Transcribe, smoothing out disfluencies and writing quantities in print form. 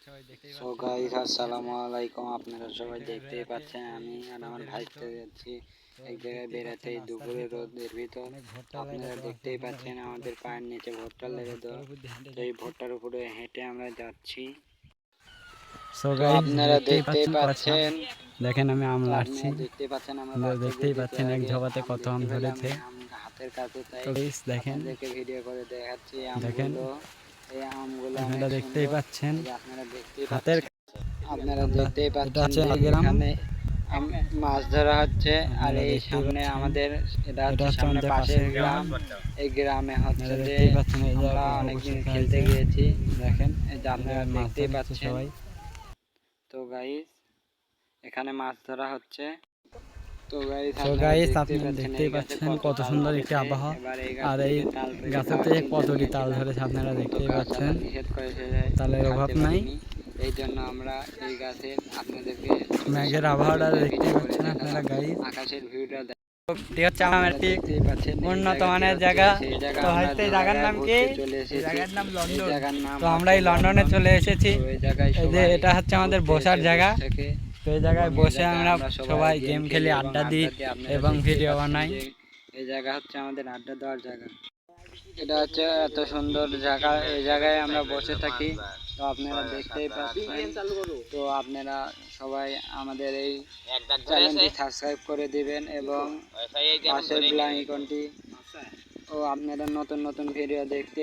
So guys আসসালামু আলাইকুম। আপনারা সবাই দেখতেই পাচ্ছেন আমি আর আমার ভাইতে যাচ্ছি এক জায়গায় বেড়াতে দুপুরে রোদের ভিতর। আপনারা দেখতেই পাচ্ছেন আমাদের পায়ের নিচে ভুট্টা লেগে দেওয়া, তো এই ভুট্টার উপরে হেঁটে আমরা যাচ্ছি। সো গাইস আপনারা দেখতেই পাচ্ছেন, দেখেন আমি আম লাড়ছি, দেখতেই পাচ্ছেন আমরা দেখতেই পাচ্ছেন এক ঝোপাতে কত আম ধরেছে। হাতের কাছে তাই দেখেন আপনাদেরকে ভিডিও করে দেখাচ্ছি দেখেন আমগুলো। এই আমগুলো আপনারা অনেক দেখতেই সুন্দর, পাচ্ছেন আপনারা দেখতেই হাতের আপনারা দেখতেই এটা পাচ্ছেন হচ্ছে যে গ্রাম, এখানে মাছ ধরা হচ্ছে। আর এই দেখতেই সামনে পাচ্ছেন আমাদের এটা হচ্ছে সামনে আমাদের পাশের পাশের গ্রাম। এই গ্রামে হচ্ছে যে দেখতেই পাচ্ছেন এই যে আমরা অনেকদিন অবস্থা খেলতে হয়েছে। গিয়েছি, দেখেন এই যে আপনারা মাছ দেখতেই ধরছে পাচ্ছেন। সবাই। তো গাইস এখানে মাছ ধরা হচ্ছে। তো গাইস সো আপনারা গাইস দেখতেই আপনারা পাচ্ছেন দেখতেই এই গাছে পাচ্ছেন কত কত তাল সুন্দর একটি ধরেছে। আবহাওয়া, এবার এই গাছ আর এই থেকে তাল পেড়ে গাছের খাওয়ার থেকে চিন্তা কতটি তাল নিয়েছিলাম, ধরেছে আপনারা কিন্তু দেখতেই পাচ্ছেন। গাছওয়ালা নিষেধ করেছে, তালের অভাব খাওয়াতে নাই। পারিনি। এই জন্য আমরা এই গাছের আপনাদেরকে মেঘের আবহাওয়াটা দেখতেই করে পাচ্ছেন দেখালাম। আপনারা গাইস। আকাশের ভিউটা এটি হচ্ছে আমার একটি দেখতেই পাচ্ছেন। এই উন্নত জায়গাটি মানের হচ্ছে জায়গা। সেই জায়গা তো আমরা হচ্ছে এই যে জায়গার নাম কি? ঘুরতে চলে এই এসেছি। জায়গার নাম এই লন্ডন। জায়গার নাম তো আমরা হচ্ছে এই লন্ডনে চলে এসেছি। তো এই জায়গায় এই যে সবাই এটা হচ্ছে আমাদের ঘুরতে বসার এসে জায়গা। বসে থাকে। তো এই জায়গায় এবং এই বসে জায়গায় আমরা সবাই গেম খেলি, এবং আড্ডা দিই আপনারা এবং দেখতেই ভিডিও পাচ্ছেন বানাই। যে এই জায়গা হচ্ছে আমাদের আড্ডা দেওয়ার জায়গা। এটা হচ্ছে এত সুন্দর জায়গা, এই জায়গায় আমরা বসে থাকি। তো আপনারা দেখতেই পাচ্ছেন। তো আপনারা সবাই আমাদের এই চ্যানেলটি সাবস্ক্রাইব করে দিবেন এবং পাশের বেল আইকনটি, ও আপনারা নতুন নতুন ভিডিও দেখতে